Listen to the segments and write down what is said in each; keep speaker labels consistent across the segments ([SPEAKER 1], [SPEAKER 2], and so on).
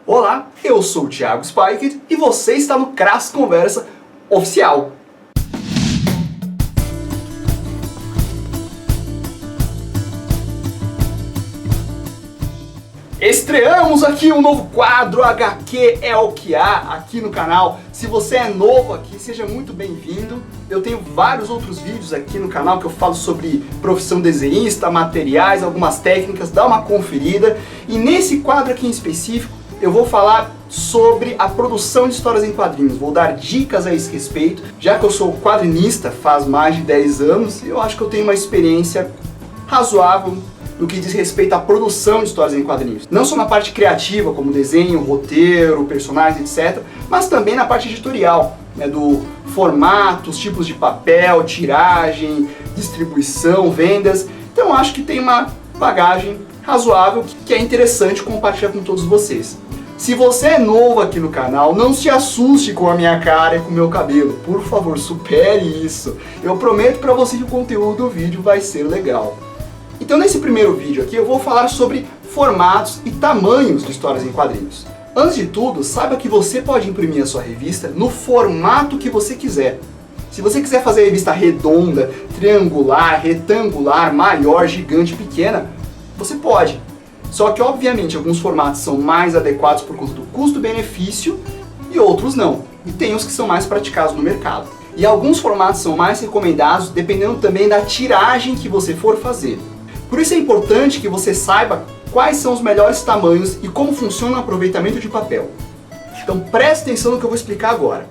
[SPEAKER 1] Olá, eu sou o Thiago Spiked e você está no Crass Conversa Oficial. Estreamos aqui um novo quadro, HQ é o que há, aqui no canal. Se você é novo aqui, seja muito bem-vindo. Eu tenho vários outros vídeos aqui no canal que eu falo sobre profissão desenhista, materiais, algumas técnicas, dá uma conferida. E nesse quadro aqui em específico, eu vou falar sobre a produção de histórias em quadrinhos. Vou dar dicas a esse respeito, já que eu sou quadrinista faz mais de 10 anos, e eu acho que eu tenho uma experiência razoável no que diz respeito à produção de histórias em quadrinhos. Não só na parte criativa, como desenho, roteiro, personagens, etc., mas também na parte editorial, né, do formato, os tipos de papel, tiragem, distribuição, vendas. Então eu acho que tem uma bagagem razoável que é interessante compartilhar com todos vocês. Se você é novo aqui no canal, não se assuste com a minha cara e com o meu cabelo. Por favor, supere isso. Eu prometo para você que o conteúdo do vídeo vai ser legal. Então nesse primeiro vídeo aqui eu vou falar sobre formatos e tamanhos de histórias em quadrinhos. Antes de tudo, saiba que você pode imprimir a sua revista no formato que você quiser. Se você quiser fazer a revista redonda, triangular, retangular, maior, gigante, pequena, você pode. Só que obviamente alguns formatos são mais adequados por conta do custo-benefício e outros não. E tem os que são mais praticados no mercado. E alguns formatos são mais recomendados dependendo também da tiragem que você for fazer. Por isso é importante que você saiba quais são os melhores tamanhos e como funciona o aproveitamento de papel. Então preste atenção no que eu vou explicar agora.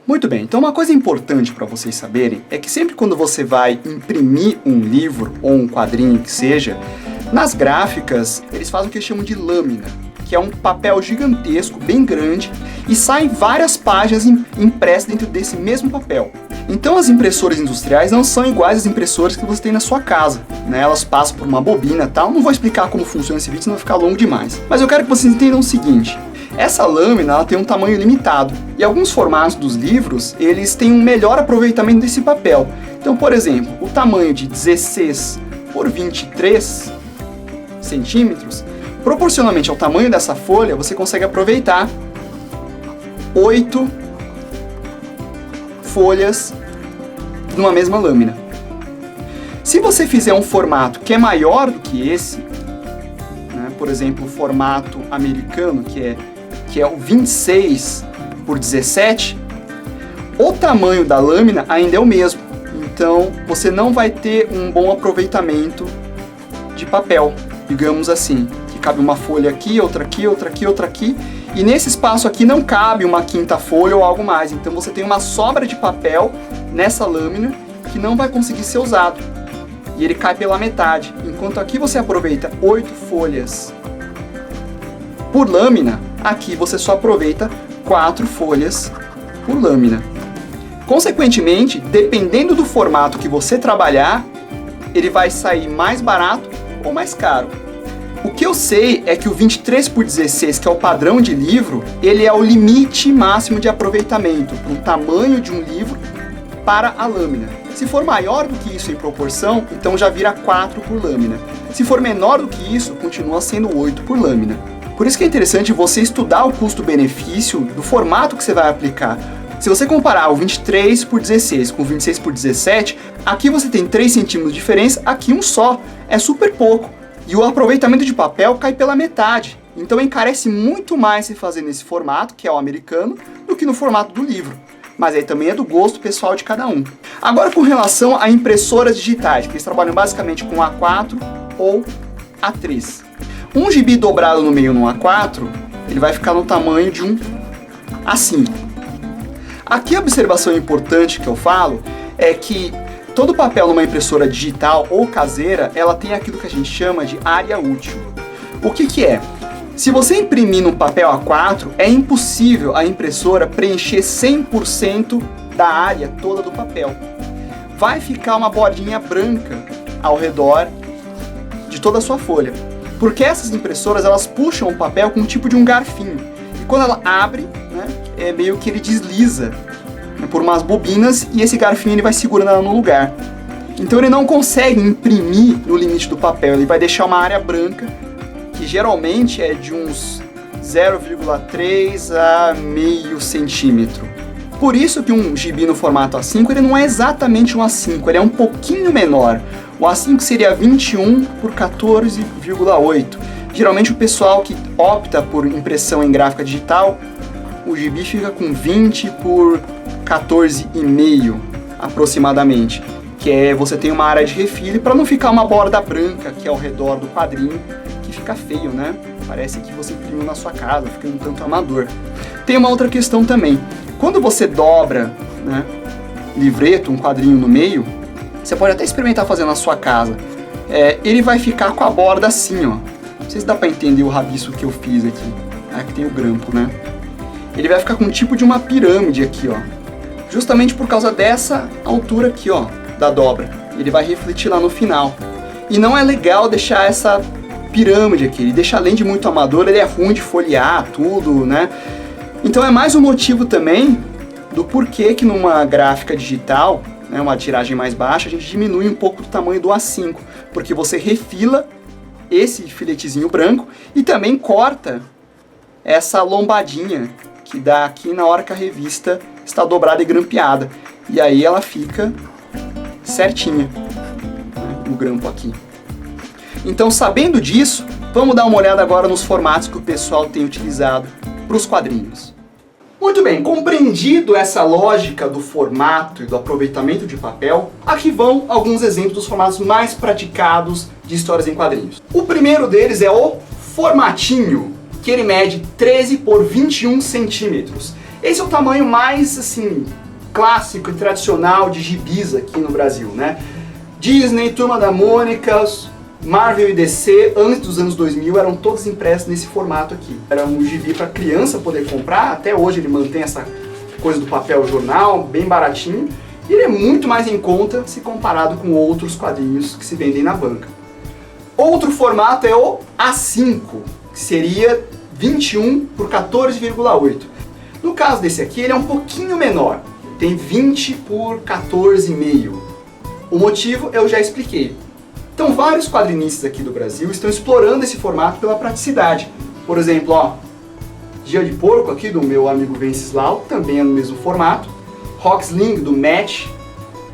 [SPEAKER 1] Muito bem, então uma coisa importante para vocês saberem é que sempre quando você vai imprimir um livro ou um quadrinho que seja, nas gráficas eles fazem o que eles chamam de lâmina, que é um papel gigantesco, bem grande, e saem várias páginas impressas dentro desse mesmo papel. Então as impressoras industriais não são iguais às impressoras que você tem na sua casa, né? Elas passam por uma bobina e tal. Não vou explicar como funciona esse vídeo, senão vai ficar longo demais. Mas eu quero que vocês entendam o seguinte: essa lâmina ela tem um tamanho limitado, e alguns formatos dos livros eles têm um melhor aproveitamento desse papel. Então, por exemplo, o tamanho de 16 por 23 centímetros, proporcionalmente ao tamanho dessa folha, você consegue aproveitar 8 folhas numa mesma lâmina. Se você fizer um formato que é maior do que esse, né, por exemplo, o formato americano, que é o 26 por 17, o tamanho da lâmina ainda é o mesmo. Então, você não vai ter um bom aproveitamento de papel, digamos assim, que cabe uma folha aqui, outra aqui, outra aqui, outra aqui, e nesse espaço aqui não cabe uma quinta folha ou algo mais. Então você tem uma sobra de papel nessa lâmina que não vai conseguir ser usado. E ele cai pela metade. Enquanto aqui você aproveita 8 folhas por lâmina, aqui você só aproveita 4 folhas por lâmina. Consequentemente, dependendo do formato que você trabalhar, ele vai sair mais barato ou mais caro. O que eu sei é que o 23 por 16, que é o padrão de livro, ele é o limite máximo de aproveitamento para o tamanho de um livro para a lâmina. Se for maior do que isso em proporção, então já vira 4 por lâmina. Se for menor do que isso, continua sendo 8 por lâmina. Por isso que é interessante você estudar o custo-benefício do formato que você vai aplicar. Se você comparar o 23 por 16 com o 26 por 17, aqui você tem 3 centímetros de diferença, aqui um só. É super pouco. E o aproveitamento de papel cai pela metade. Então encarece muito mais se fazer nesse formato, que é o americano, do que no formato do livro. Mas aí também é do gosto pessoal de cada um. Agora com relação a impressoras digitais, que eles trabalham basicamente com A4 ou A3. Um gibi dobrado no meio no A4, ele vai ficar no tamanho de um A5. Aqui a observação importante que eu falo é que todo papel numa impressora digital ou caseira, ela tem aquilo que a gente chama de área útil. O que é? Se você imprimir num papel A4, é impossível a impressora preencher 100% da área toda do papel. Vai ficar uma bordinha branca ao redor de toda a sua folha. Porque essas impressoras, elas puxam o papel com um tipo de um garfinho. E quando ela abre, né, é meio que ele desliza por umas bobinas e esse garfinho ele vai segurando ela no lugar. Então ele não consegue imprimir no limite do papel, ele vai deixar uma área branca que geralmente é de uns 0,3 a meio centímetro. Por isso que um gibi no formato A5 ele não é exatamente um A5, ele é um pouquinho menor. O A5 seria 21 por 14,8. Geralmente o pessoal que opta por impressão em gráfica digital, o gibi fica com 20 por 14,5 aproximadamente. Que é, você tem uma área de refil para não ficar uma borda branca aqui ao redor do quadrinho, que fica feio, né? Parece que você imprimiu na sua casa, fica um tanto amador. Tem uma outra questão também. Quando você dobra, né, livreto, um quadrinho no meio, você pode até experimentar fazer na sua casa. Ele vai ficar com a borda assim, ó. Não sei se dá para entender o rabisco que eu fiz aqui. Aqui tem o grampo, né? Ele vai ficar com um tipo de uma pirâmide aqui, ó. Justamente por causa dessa altura aqui, ó, da dobra. Ele vai refletir lá no final. E não é legal deixar essa pirâmide aqui. Ele deixa além de muito amador, ele é ruim de folhear tudo, né? Então é mais um motivo também do porquê que numa gráfica digital, né, uma tiragem mais baixa, a gente diminui um pouco do tamanho do A5, porque você refila esse filetezinho branco e também corta essa lombadinha que dá aqui na hora que a revista está dobrada e grampeada. E aí ela fica certinha, né, no grampo aqui. Então, sabendo disso, vamos dar uma olhada agora nos formatos que o pessoal tem utilizado para os quadrinhos. Muito bem, compreendido essa lógica do formato e do aproveitamento de papel, aqui vão alguns exemplos dos formatos mais praticados de histórias em quadrinhos. O primeiro deles é o formatinho, que ele mede 13 por 21 centímetros. Esse é o tamanho mais, assim, clássico e tradicional de gibis aqui no Brasil, né? Disney, Turma da Mônica, Marvel e DC, antes dos anos 2000, eram todos impressos nesse formato aqui. Era um gibi para criança poder comprar, até hoje ele mantém essa coisa do papel jornal, bem baratinho, e ele é muito mais em conta se comparado com outros quadrinhos que se vendem na banca. Outro formato é o A5, que seria 21 por 14,8. No caso desse aqui, ele é um pouquinho menor, tem 20 por 14,5. O motivo eu já expliquei. Então, vários quadrinistas aqui do Brasil estão explorando esse formato pela praticidade. Por exemplo, ó, Dia de Porco aqui do meu amigo Venceslau, também é no mesmo formato. Rocksling do Match,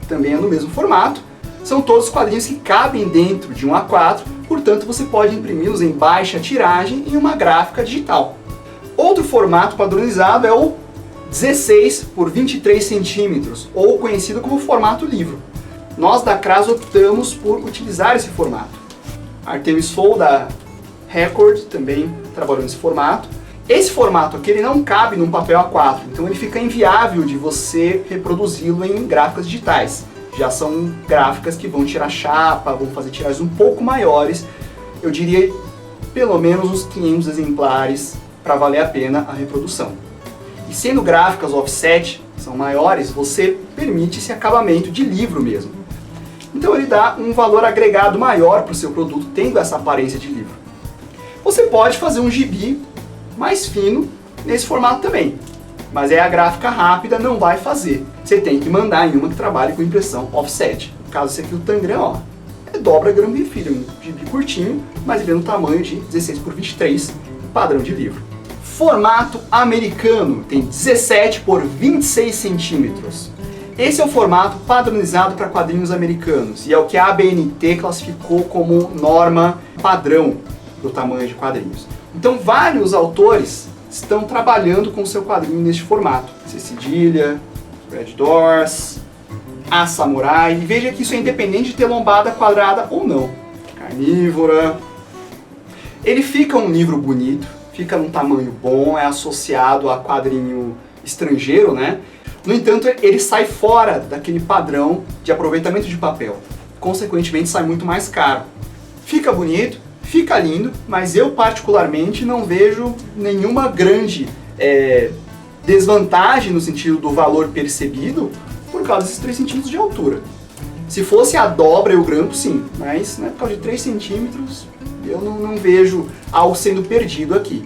[SPEAKER 1] também é no mesmo formato. São todos quadrinhos que cabem dentro de um A4, portanto você pode imprimi-los em baixa tiragem em uma gráfica digital. Outro formato padronizado é o 16 por 23 centímetros, ou conhecido como formato livro. Nós da Cras optamos por utilizar esse formato. Artemis Fowl da Record também trabalhou nesse formato. Esse formato aqui ele não cabe num papel A4, então ele fica inviável de você reproduzi-lo em gráficas digitais. Já são gráficas que vão tirar chapa, vão fazer tiragens um pouco maiores. Eu diria pelo menos uns 500 exemplares para valer a pena a reprodução. E sendo gráficas offset, são maiores, você permite esse acabamento de livro mesmo. Então ele dá um valor agregado maior para o seu produto, tendo essa aparência de livro. Você pode fazer um gibi mais fino nesse formato também, mas a gráfica rápida não vai fazer. Você tem que mandar em uma que trabalhe com impressão offset. No caso, esse aqui, o Tangram, ó, dobra grampo e filho, um gibi curtinho, mas ele é no tamanho de 16 por 23, padrão de livro. Formato americano, tem 17 por 26 centímetros. Esse é o formato padronizado para quadrinhos americanos e é o que a ABNT classificou como norma padrão do tamanho de quadrinhos. Então vários autores estão trabalhando com o seu quadrinho neste formato. Cedilha, Red Doors, A Samurai, e veja que isso é independente de ter lombada quadrada ou não. Carnívora. Ele fica um livro bonito, fica num tamanho bom, é associado a quadrinho estrangeiro, né? No entanto, ele sai fora daquele padrão de aproveitamento de papel. Consequentemente, sai muito mais caro. Fica bonito, fica lindo, mas eu particularmente não vejo nenhuma grande desvantagem no sentido do valor percebido por causa desses 3 centímetros de altura. Se fosse a dobra e o grampo, sim, mas por causa de 3 centímetros eu não vejo algo sendo perdido aqui.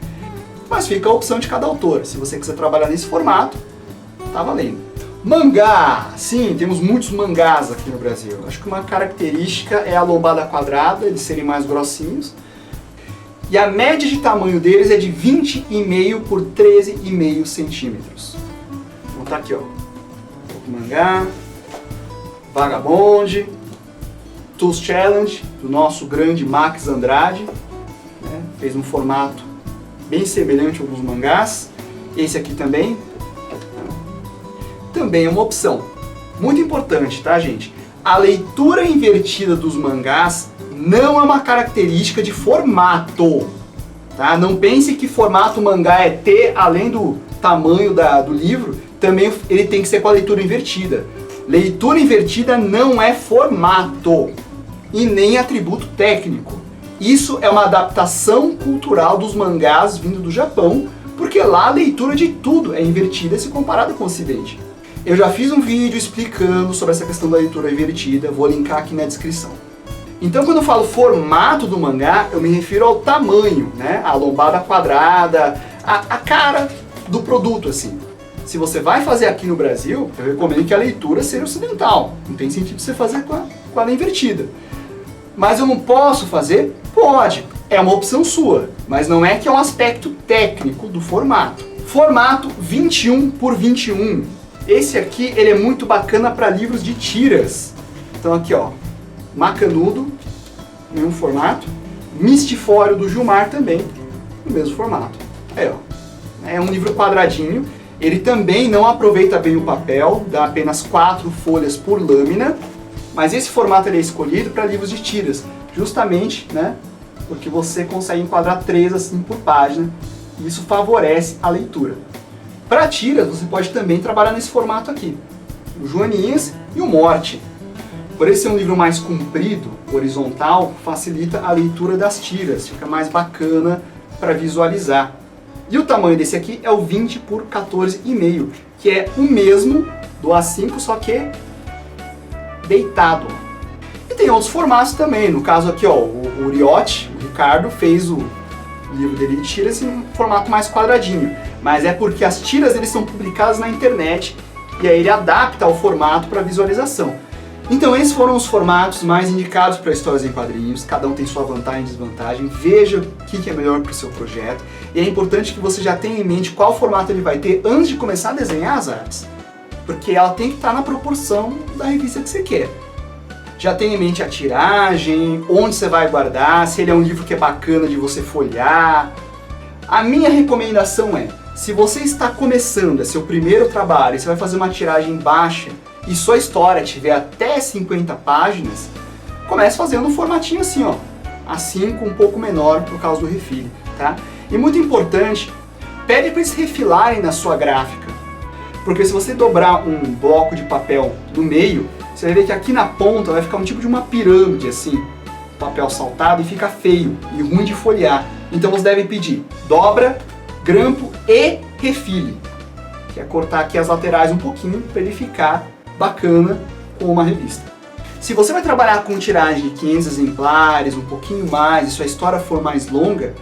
[SPEAKER 1] Mas fica a opção de cada autor. Se você quiser trabalhar nesse formato, tá valendo. Mangá! Sim, temos muitos mangás aqui no Brasil. Acho que uma característica é a lombada quadrada, eles serem mais grossinhos. E a média de tamanho deles é de 20,5 por 13,5 centímetros. Vou botar aqui, ó. Mangá, Vagabond, Tools Challenge, do nosso grande Max Andrade, né? Fez um formato bem semelhante a alguns mangás. Esse aqui também é uma opção. Muito importante, tá, gente? A leitura invertida dos mangás não é uma característica de formato, tá? Não pense que formato mangá é T, além do tamanho do livro, também ele tem que ser com a leitura invertida. Leitura invertida não é formato e nem atributo técnico. Isso é uma adaptação cultural dos mangás vindo do Japão, porque lá a leitura de tudo é invertida se comparada com o Ocidente. Eu já fiz um vídeo explicando sobre essa questão da leitura invertida, vou linkar aqui na descrição. Então, quando eu falo formato do mangá, eu me refiro ao tamanho, né? A lombada quadrada, a cara do produto, assim. Se você vai fazer aqui no Brasil, eu recomendo que a leitura seja ocidental. Não tem sentido você fazer com ela invertida. Mas eu não posso fazer? Pode. É uma opção sua. Mas não é que é um aspecto técnico do formato. Formato 21 por 21. Esse aqui, ele é muito bacana para livros de tiras. Então aqui, ó. Macanudo, mesmo formato. Mistifório do Gilmar também, no mesmo formato. Aí, ó. É um livro quadradinho. Ele também não aproveita bem o papel, dá apenas 4 folhas por lâmina. Mas esse formato ele é escolhido para livros de tiras, justamente, né, porque você consegue enquadrar 3 assim por página, e isso favorece a leitura. Para tiras, você pode também trabalhar nesse formato aqui, o Joaninhas e o Morte. Por ele ser um livro mais comprido, horizontal, facilita a leitura das tiras, fica mais bacana para visualizar. E o tamanho desse aqui é o 20 por 14,5, que é o mesmo do A5, só que deitado. E tem outros formatos também, no caso aqui, ó, o Uriote, o Ricardo, fez o livro dele de tiras em um formato mais quadradinho. Mas é porque as tiras eles são publicadas na internet e aí ele adapta o formato para visualização. Então esses foram os formatos mais indicados para histórias em quadrinhos, cada um tem sua vantagem e desvantagem, veja o que é melhor para o seu projeto, e é importante que você já tenha em mente qual formato ele vai ter antes de começar a desenhar as artes, porque ela tem que estar na proporção da revista que você quer. Já tenha em mente a tiragem, onde você vai guardar, se ele é um livro que é bacana de você folhear. A minha recomendação é, se você está começando, é seu primeiro trabalho, e você vai fazer uma tiragem baixa, e sua história tiver até 50 páginas, comece fazendo um formatinho assim, ó, A5 um pouco menor por causa do refil, tá? E muito importante, pede para eles refilarem na sua gráfica, porque se você dobrar um bloco de papel no meio, você vai ver que aqui na ponta vai ficar um tipo de uma pirâmide assim, papel saltado, e fica feio e ruim de folhear. Então você deve pedir dobra, grampo e refile, que é cortar aqui as laterais um pouquinho para ele ficar bacana com uma revista. Se você vai trabalhar com tiragem de 500 exemplares, um pouquinho mais, e sua história for mais longa,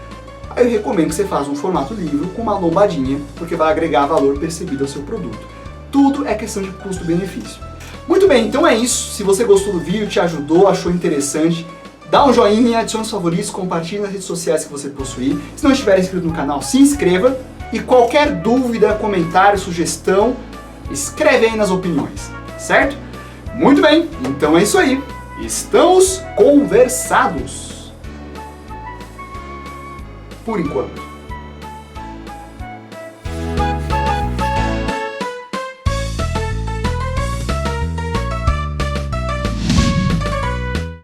[SPEAKER 1] aí eu recomendo que você faça um formato livro com uma lombadinha, porque vai agregar valor percebido ao seu produto. Tudo é questão de custo-benefício. Muito bem, então é isso. Se você gostou do vídeo, te ajudou, achou interessante, dá um joinha, adicione os favoritos, compartilhe nas redes sociais que você possuir. Se não estiver inscrito no canal, se inscreva. E qualquer dúvida, comentário, sugestão, escreve aí nas opiniões, certo? Muito bem, então é isso aí. Estamos conversados. Por enquanto.